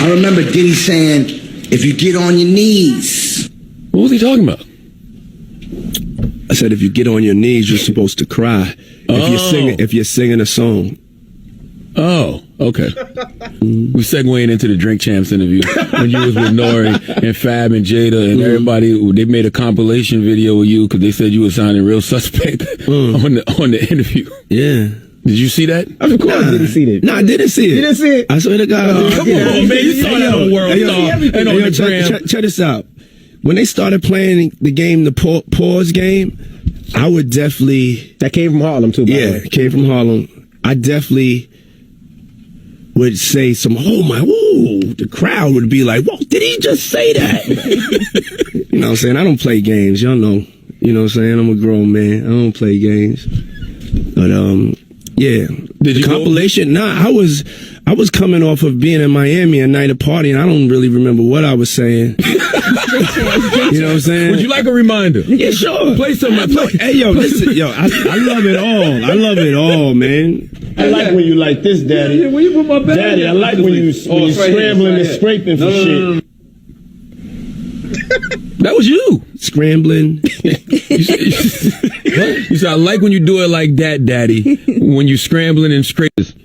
I remember Diddy saying, if you get on your knees. What was he talking about? I said, if you get on your knees, you're supposed to cry. If you're singing a song. Oh, okay. We're segueing into the Drink Champs interview when you was with Nori and Fab and Jada and everybody. They made a compilation video of you because they said you were sounding real suspect on the interview. Yeah. Did you see that? Of course, I didn't see that. No, I didn't see it. You didn't see it? I swear to God. Come on, man. You saw that on World Star and on the gram. Check this out. When they started playing the game, the pause game, I would definitely... That came from Harlem, too, by the way. Yeah, came from Harlem. I definitely would say the crowd would be like, whoa, did he just say that? You know what I'm saying? I don't play games, y'all know. You know what I'm saying? I'm a grown man. I don't play games. But, yeah. Did you compilation? Nah, I was coming off of being in Miami a night of party, and I don't really remember what I was saying. You know what I'm saying? Would you like a reminder? Yeah, sure. Play something. Hey, yo, listen, I love it all. I love it all, man. I like when you like this, Daddy. Yeah, where you put my bag? Daddy, I like when you scrambling and scraping for shit. That was you. Scrambling. You said, I like when you do it like that, Daddy. When you scrambling and scraping.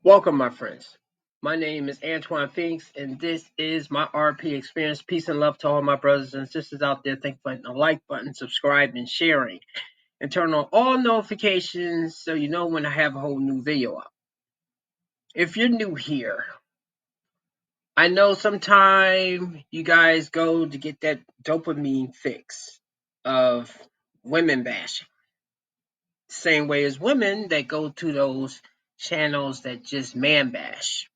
Welcome, my friends. My name is Antoine Finks, and this is my RP experience. Peace and love to all my brothers and sisters out there. Thank you for hitting the like button, subscribe, and sharing. And turn on all notifications so you know when I have a whole new video up. If you're new here, I know sometime you guys go to get that dopamine fix of women bashing. Same way as women that go to those channels that just man bash.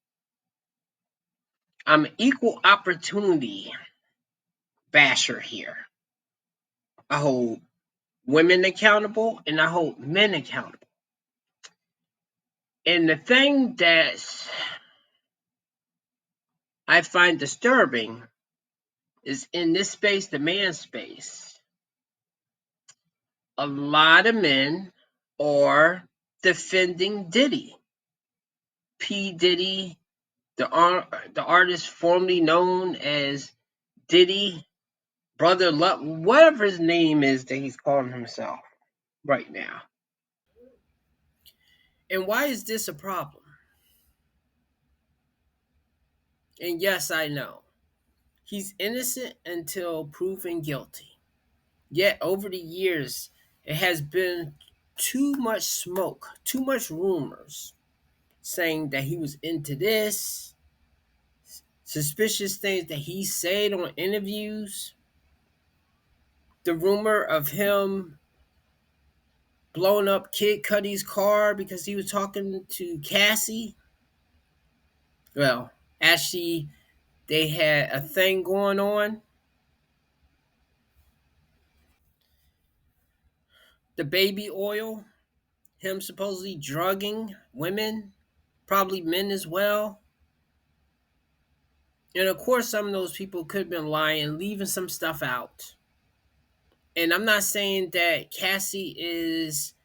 I'm an equal opportunity basher here. I hold women accountable and I hold men accountable. And the thing that I find disturbing is in this space, the man space, a lot of men are defending Diddy. P. Diddy, the artist formerly known as Diddy, Brother Love, whatever his name is that he's calling himself right now. And why is this a problem? And yes, I know. He's innocent until proven guilty. Yet over the years, it has been too much smoke, too much rumors saying that he was into this, suspicious things that he said on interviews, the rumor of him blowing up Kid Cudi's car because he was talking to Cassie. Well, actually, they had a thing going on. The baby oil, him supposedly drugging women, probably men as well. And of course, some of those people could have been lying, leaving some stuff out. And I'm not saying that Cassie is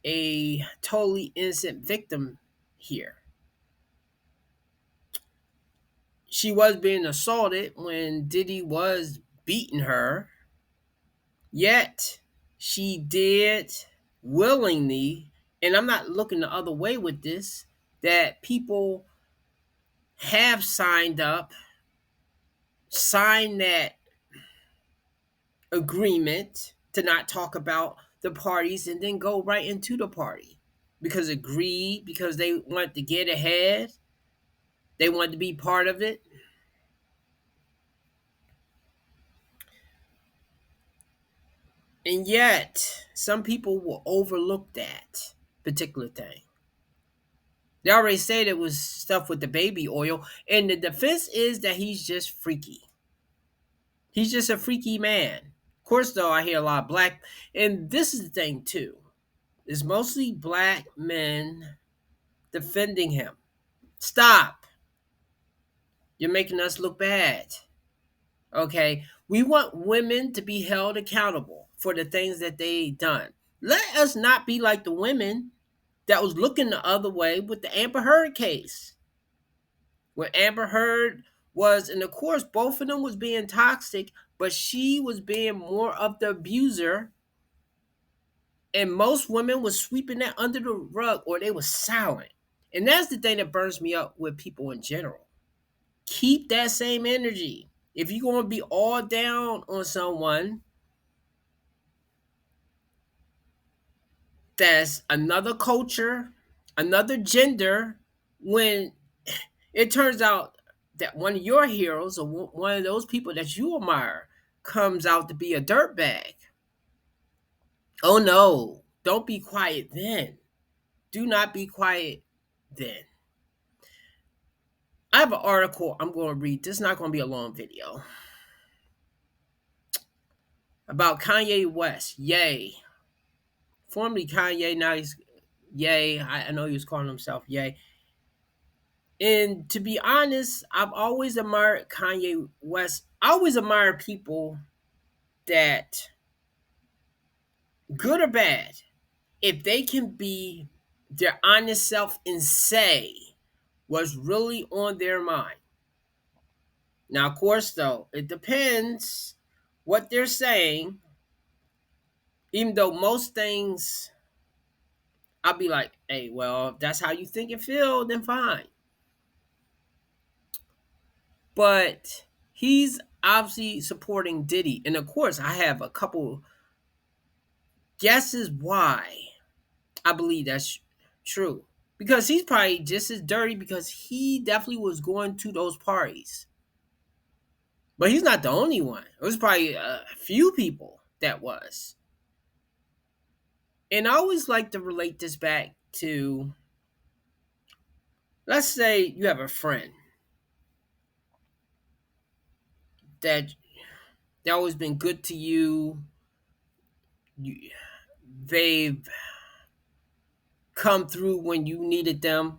a totally innocent victim here. She was being assaulted when Diddy was beating her Yet she did willingly, and I'm not looking the other way with this, that people have signed up, signed that agreement to not talk about the parties and then go right into the party because agreed, because they want to get ahead, they want to be part of it. And yet, some people will overlook that particular thing. They already said it was stuff with the baby oil, and the defense is that he's just freaky. He's just a freaky man. Of course, though, I hear a lot of black, and this is the thing too. It's mostly black men defending him. Stop. You're making us look bad. Okay? We want women to be held accountable for the things that they done. Let us not be like the women that was looking the other way with the Amber Heard case. When Amber Heard was, and of course, both of them was being toxic, but she was being more of the abuser. And most women was sweeping that under the rug or they were silent. And that's the thing that burns me up with people in general. Keep that same energy. If you're going to be all down on someone that's another culture, another gender, when it turns out that one of your heroes or one of those people that you admire comes out to be a dirtbag. Oh no, don't be quiet then. Do not be quiet then. I have an article I'm going to read. This is not going to be a long video. About Kanye West. Yay. Formerly Kanye, now he's Yay. I know he was calling himself Yay. And to be honest, I've always admired Kanye West. I always admire people that, good or bad, if they can be their honest self and say what's really on their mind. Now, of course, though, it depends what they're saying. Even though most things, I'll be like, hey, well, if that's how you think and feel, then fine. But he's obviously supporting Diddy. And of course, I have a couple guesses why I believe that's true. Because he's probably just as dirty because he definitely was going to those parties. But he's not the only one. It was probably a few people that was. And I always like to relate this back to, let's say you have a friend that they always been good to you. They've come through when you needed them.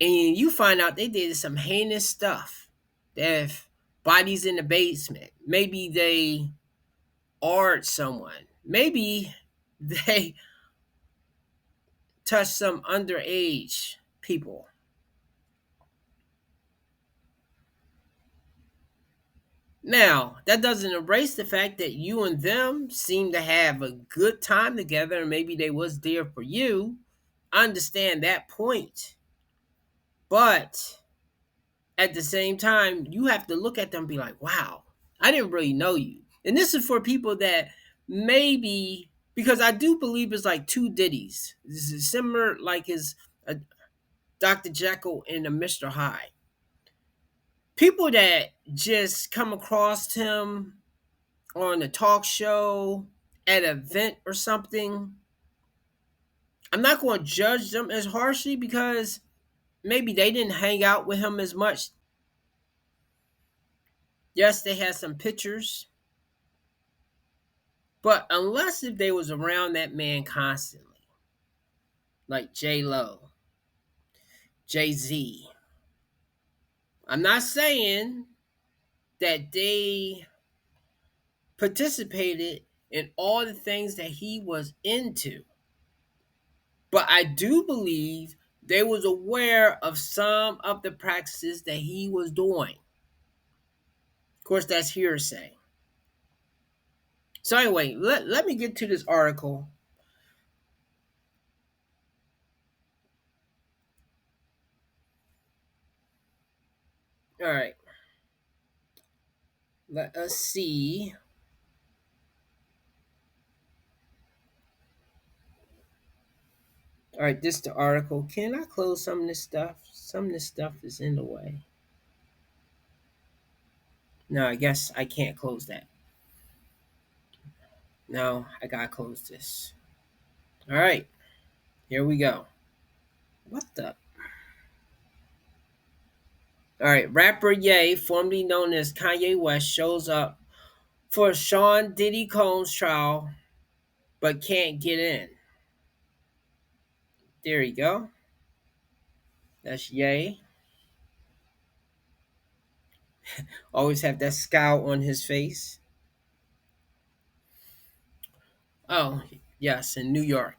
And you find out they did some heinous stuff. They have bodies in the basement. Maybe they art someone. Maybe they touched some underage people. Now, that doesn't erase the fact that you and them seem to have a good time together and maybe they was there for you. I understand that point. But at the same time, you have to look at them and be like, wow, I didn't really know you. And this is for people that maybe, because I do believe it's like two Diddys. This is similar like his Dr. Jekyll and a Mr. Hyde. People that just come across him on a talk show, at an event or something, I'm not going to judge them as harshly because maybe they didn't hang out with him as much. Yes, they had some pictures. But unless if they was around that man constantly, like J-Lo, Jay-Z, I'm not saying that they participated in all the things that he was into. But I do believe they was aware of some of the practices that he was doing. Of course, that's hearsay. So anyway, let me get to this article. All right, let us see. All right, this the article. Can I close some of this stuff? Some of this stuff is in the way. No, I guess I can't close that. No, I gotta close this. All right, here we go. What the? All right, rapper Ye, formerly known as Kanye West, shows up for Sean Diddy Combs trial, but can't get in. There you go. That's Ye. Always have that scowl on his face. Oh, yes, in New York.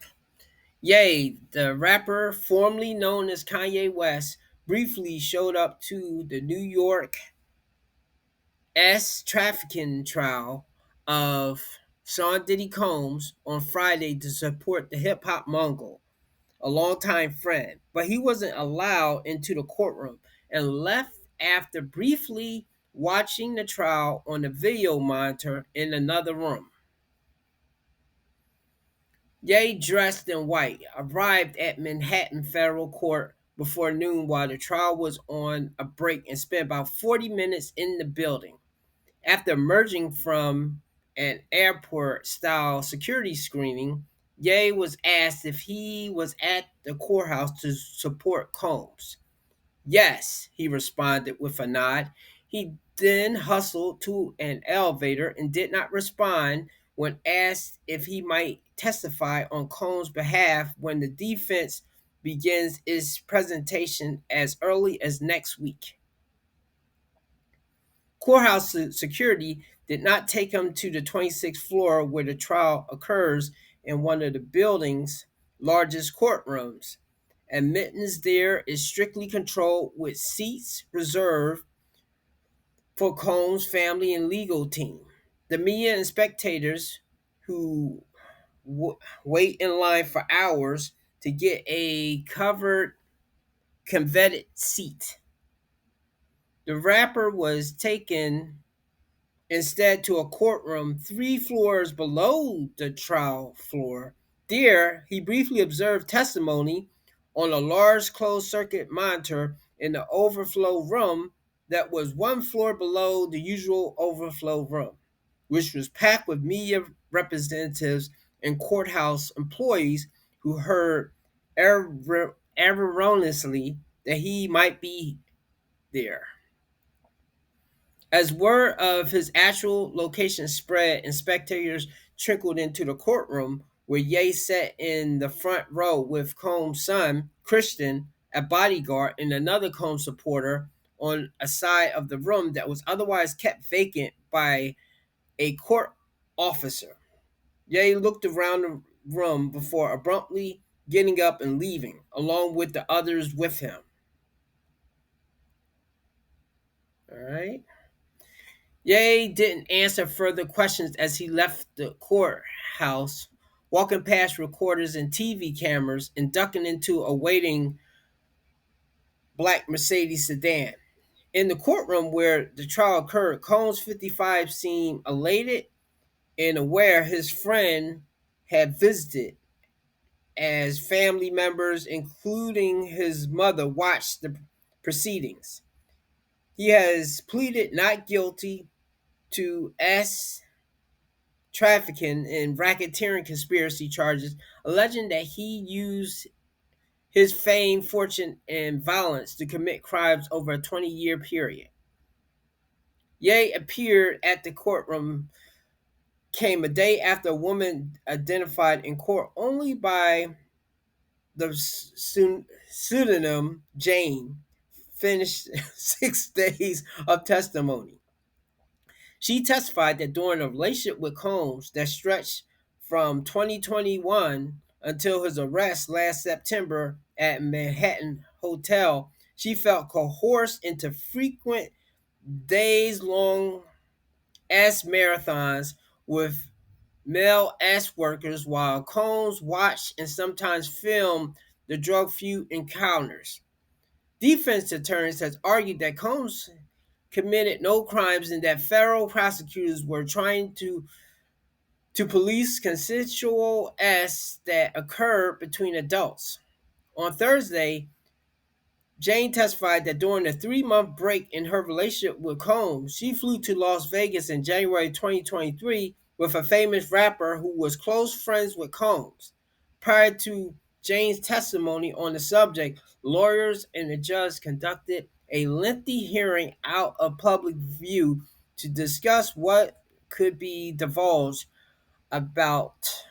Ye, the rapper formerly known as Kanye West, briefly showed up to the New York trafficking trial of Sean Diddy Combs on Friday to support the hip hop mogul, a longtime friend, but he wasn't allowed into the courtroom and left after briefly watching the trial on a video monitor in another room. Ye, dressed in white, arrived at Manhattan Federal Court before noon while the trial was on a break and spent about 40 minutes in the building. After emerging from an airport style security screening, Ye was asked if he was at the courthouse to support Combs. Yes, he responded with a nod. He then hustled to an elevator and did not respond when asked if he might testify on Combs' behalf when the defense begins its presentation as early as next week. Courthouse security did not take him to the 26th floor where the trial occurs in one of the building's largest courtrooms. Admittance there is strictly controlled with seats reserved for Combs' family and legal team. The media and spectators who wait in line for hours to get a covered, coveted seat. The rapper was taken instead to a courtroom 3 floors below the trial floor. There, he briefly observed testimony on a large closed circuit monitor in the overflow room that was 1 floor below the usual overflow room, which was packed with media representatives and courthouse employees who heard erroneously that he might be there. As word of his actual location spread and spectators trickled into the courtroom, where Ye sat in the front row with Combs' son, Christian, a bodyguard, and another Combs supporter on a side of the room that was otherwise kept vacant by a court officer. Ye looked around the room before abruptly getting up and leaving, along with the others with him. All right. Ye didn't answer further questions as he left the courthouse, walking past recorders and TV cameras and ducking into a waiting black Mercedes sedan. In the courtroom where the trial occurred, Combs 55 seemed elated and aware his friend had visited as family members, including his mother, watched the proceedings. He has pleaded not guilty to trafficking and racketeering conspiracy charges, alleging that he used his fame, fortune, and violence to commit crimes over a 20-year period. Ye appeared at the courtroom came a day after a woman identified in court only by the pseudonym Jane finished 6 days of testimony. She testified that during a relationship with Combs that stretched from 2021 until his arrest last September at Manhattan Hotel, she felt coerced into frequent days long marathons with male S workers while Combs watched and sometimes filmed the drug feud encounters. Defense attorneys has argued that Combs committed no crimes and that federal prosecutors were trying to police consensual acts that occurred between adults. On Thursday, Jane testified that during a 3-month break in her relationship with Combs, she flew to Las Vegas in January 2023 with a famous rapper who was close friends with Combs. Prior to Jane's testimony on the subject, lawyers and the judge conducted a lengthy hearing out of public view to discuss what could be divulged about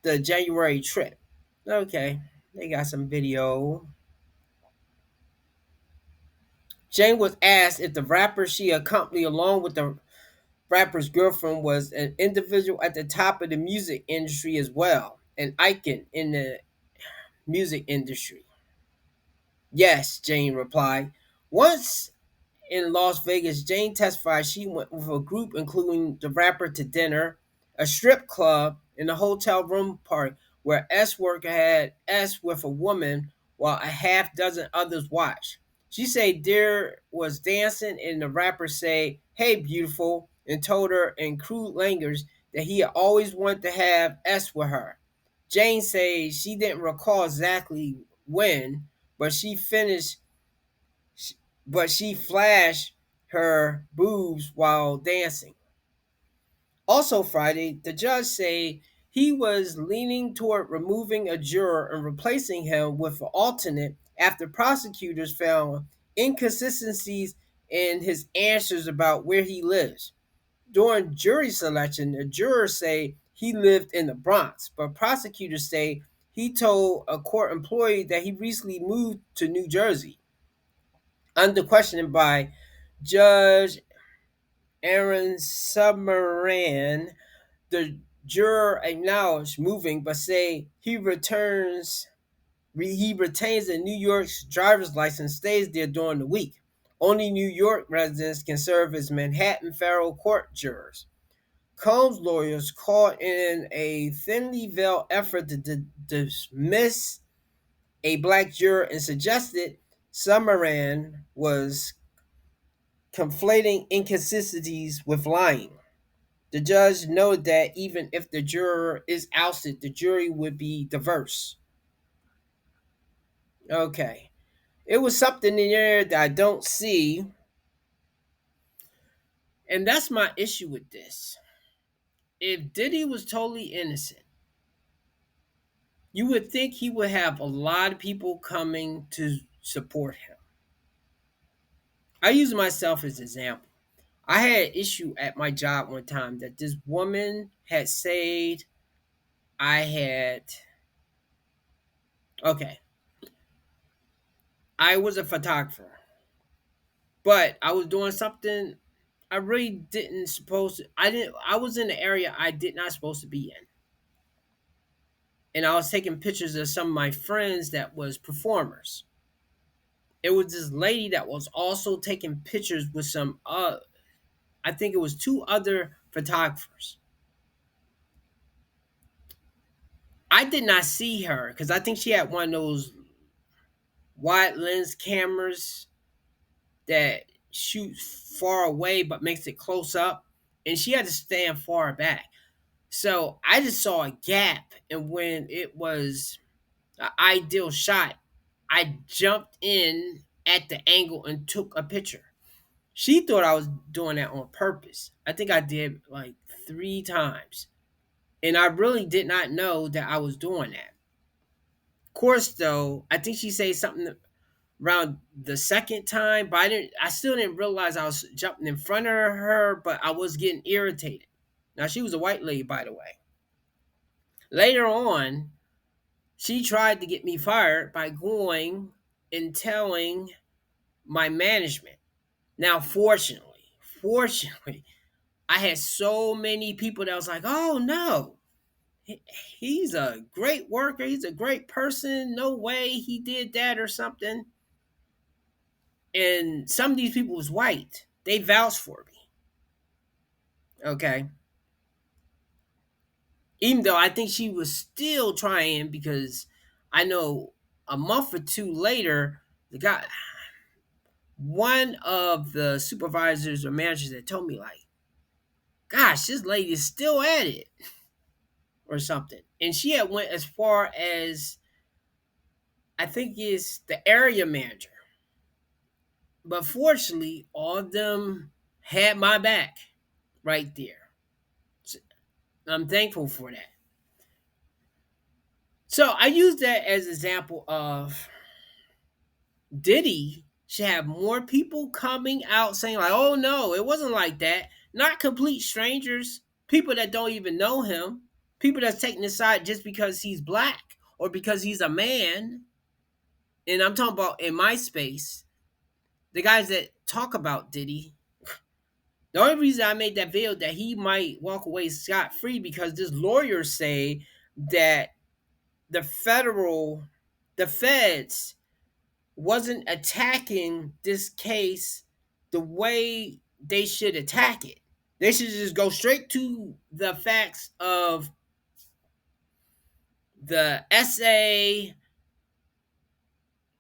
the January trip. Okay, they got some video. Jane was asked if the rapper she accompanied along with the rapper's girlfriend was an individual at the top of the music industry as well, an icon in the music industry. Yes, Jane replied. Once in Las Vegas, Jane testified she went with a group including the rapper to dinner, a strip club, and a hotel room party where S worker had S with a woman while a half dozen others watched. She said there was dancing and the rapper said, "Hey beautiful," and told her in crude language that he had always wanted to have S with her. Jane says she didn't recall exactly when, but she flashed her boobs while dancing. Also Friday, the judge said he was leaning toward removing a juror and replacing him with an alternate after prosecutors found inconsistencies in his answers about where he lives. During jury selection, the jurors say he lived in the Bronx, but prosecutors say he told a court employee that he recently moved to New Jersey. Under questioning by Judge Aaron Submaran, the juror acknowledged moving, but say he retains a New York's driver's license, stays there during the week. Only New York residents can serve as Manhattan federal court jurors. Combs' lawyers called in a thinly veiled effort to dismiss a black juror and suggested Summerand was conflating inconsistencies with lying. The judge noted that even if the juror is ousted, the jury would be diverse. Okay. It was something in there that I don't see. And that's my issue with this. If Diddy was totally innocent, you would think he would have a lot of people coming to support him. I use myself as an example. I had an issue at my job one time that this woman had said I had. Okay, I was a photographer, but I was doing something I really didn't supposed to. I didn't. I was in the area I did not supposed to be in, and I was taking pictures of some of my friends that was performers. It was this lady that was also taking pictures with some. I think it was two other photographers. I did not see her because I think she had one of those wide lens cameras that shoots far away but makes it close up, and she had to stand far back. So I just saw a gap, and when it was an ideal shot, I jumped in at the angle and took a picture. She thought I was doing that on purpose. I think I did like 3 times, and I really did not know that I was doing that. Of course, though, I think she said something around the second time, but I still didn't realize I was jumping in front of her, but I was getting irritated. Now she was a white lady, by the way. Later on, she tried to get me fired by going and telling my management. Now fortunately, I had so many people that was like, "Oh no, he's a great worker, he's a great person, no way he did that or something." And some of these people was white. They vouched for me. Okay. Even though I think she was still trying, because I know a month or two later, the guy, one of the supervisors or managers that told me like, gosh, this lady is still at it or something. And she had went as far as, I think is the area manager. But fortunately, all of them had my back right there. So I'm thankful for that. So I use that as an example of Diddy should have more people coming out saying like, "Oh no, it wasn't like that." Not complete strangers, people that don't even know him, people that's taking his side just because he's black or because he's a man. And I'm talking about in my space, the guys that talk about Diddy. The only reason I made that video that he might walk away scot free because this lawyer say that the federal, the feds wasn't attacking this case the way they should attack it. They should just go straight to the facts of the essay,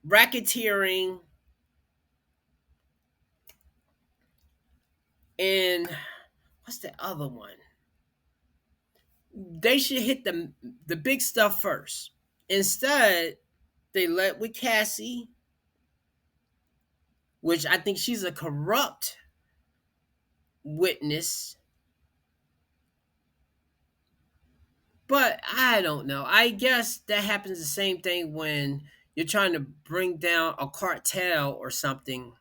racketeering, and what's the other one? They should hit the big stuff first. Instead, they let with Cassie, which I think she's a corrupt witness. But I don't know. I guess that happens the same thing when you're trying to bring down a cartel or something,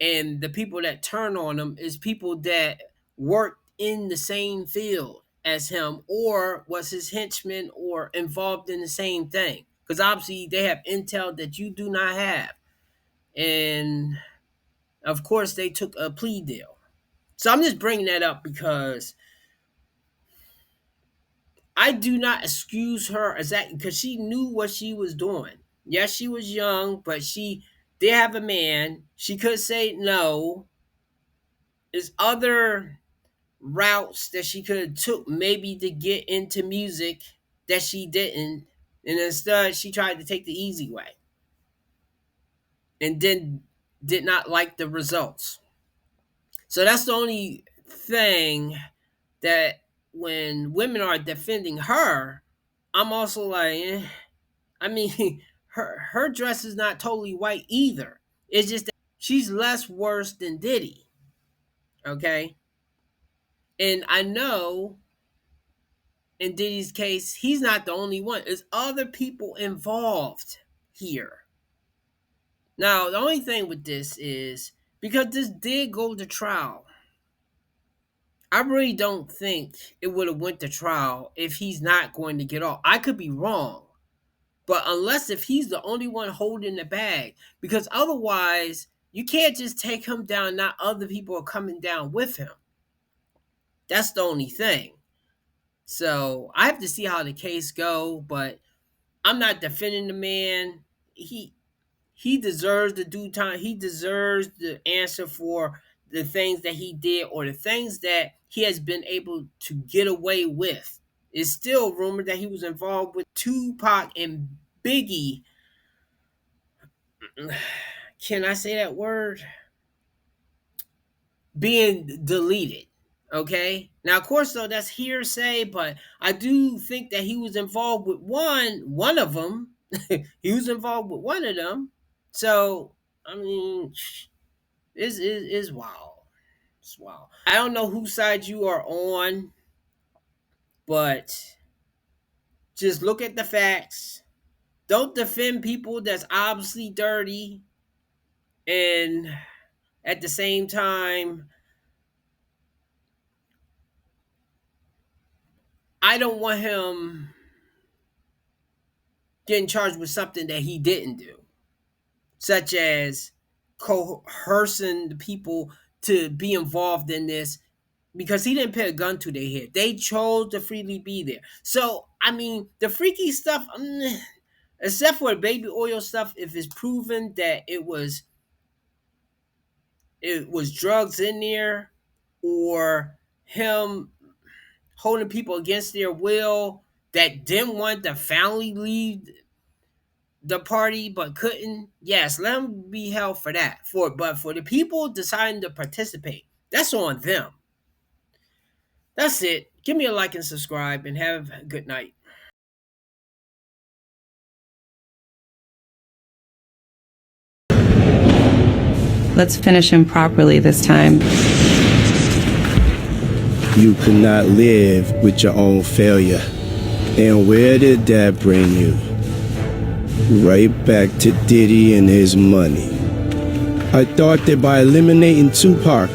and the people that turn on them is people that worked in the same field as him or was his henchman or involved in the same thing. Because obviously they have intel that you do not have. And of course, they took a plea deal. So I'm just bringing that up because I do not excuse her as that because she knew what she was doing. Yes, she was young, but she did have a man. She could say no. There's other routes that she could have took maybe to get into music that she didn't. And instead she tried to take the easy way. And then did not like the results. So that's the only thing that when women are defending her, I'm also like, I mean, her dress is not totally white either. It's just that she's less worse than Diddy. Okay? And I know in Diddy's case, he's not the only one. There's other people involved here. Now, the only thing with this is because this did go to trial, I really don't think it would have went to trial if he's not going to get off. I could be wrong. But unless if he's the only one holding the bag, because otherwise you can't just take him down, not other people are coming down with him. That's the only thing. So I have to see how the case go, but I'm not defending the man. He deserves the due time. He deserves the answer for the things that he did or the things that he has been able to get away with. It's still rumored that he was involved with Tupac and Biggie. Can I say that word? Being deleted. Okay. Now, of course, though, that's hearsay, but I do think that he was involved with one of them. He was involved with one of them. So, I mean, it's wild. It's wild. I don't know whose side you are on, but just look at the facts. Don't defend people that's obviously dirty, and at the same time, I don't want him getting charged with something that he didn't do, such as coercing the people to be involved in this because he didn't put a gun to their head. They chose to freely be there. So, I mean, the freaky stuff, except for the baby oil stuff, if it's proven that it was drugs in there or him holding people against their will that didn't want the family leave the party but couldn't. Yes, let them be held for that. But for the people deciding to participate, that's on them. That's it. Give me a like and subscribe, and have a good night. Let's finish him properly this time. You could not live with your own failure. And where did that bring you? Right back to Diddy and his money. I thought that by eliminating Tupac,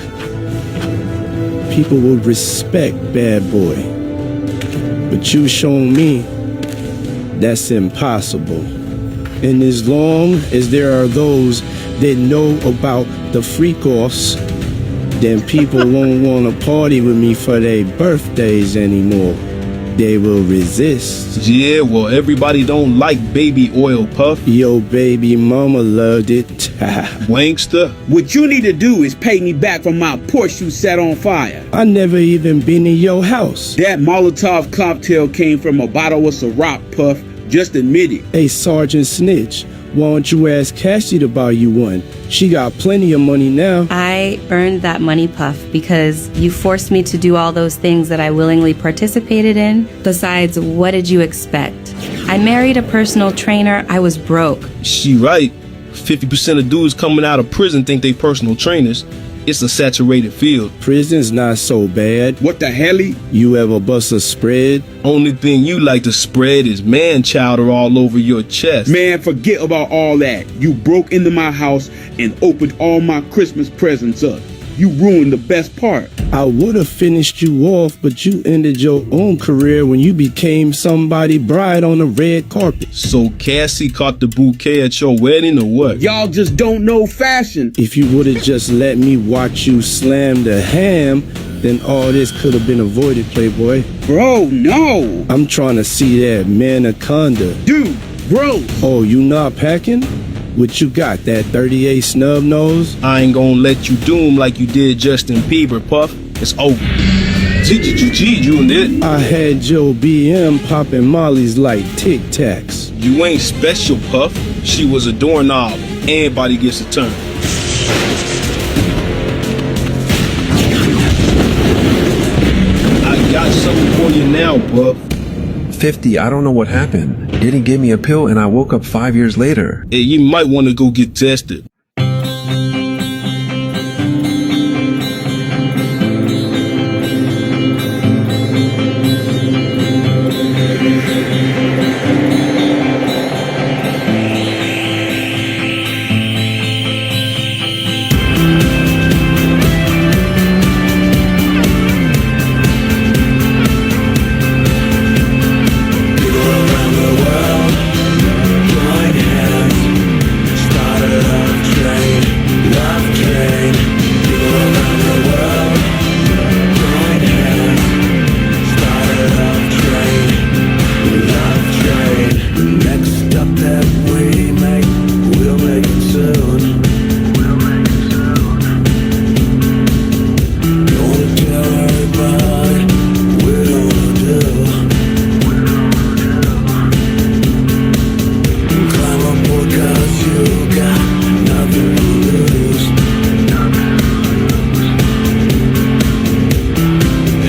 people would respect Bad Boy. But you shown me that's impossible. And as long as there are those that know about the freak-offs, then people won't want to party with me for their birthdays anymore. They will resist. Yeah, well, everybody don't like baby oil, Puff. Yo, baby mama loved it. Wankster. What you need to do is pay me back from my Porsche you set on fire. I never even been in your house. That Molotov cocktail came from a bottle of Ciroc, Puff. Just admit it. Hey, Sergeant Snitch, why don't you ask Cassie to buy you one? She got plenty of money now. I earned that money, Puff, because you forced me to do all those things that I willingly participated in. Besides, what did you expect? I married a personal trainer. I was broke. She right. 50% of dudes coming out of prison think they personal trainers. It's a saturated field. Prison's not so bad. What the helly? You ever bust a spread? Only thing you like to spread is man chowder all over your chest. Man, forget about all that. You broke into my house and opened all my Christmas presents up. You ruined the best part. I would have finished you off, but you ended your own career when you became somebody's bride on the red carpet. So Cassie caught the bouquet at your wedding or what? Y'all just don't know fashion. If you would have just let me watch you slam the ham, then all this could have been avoided, Playboy. Bro, no. I'm trying to see that Manaconda. Dude, bro. Oh, you not packing? What you got, that 38 snub nose? I ain't gonna let you doom like you did Justin Bieber, Puff. It's over. You and it. I had Joe BM popping mollies like Tic Tacs. You ain't special, Puff. She was a doorknob. Everybody gets a turn. I got something for you now, Puff. 50, I don't know what happened. Diddy gave me a pill and I woke up 5 years later. Hey, you might want to go get tested.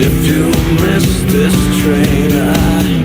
If you miss this train,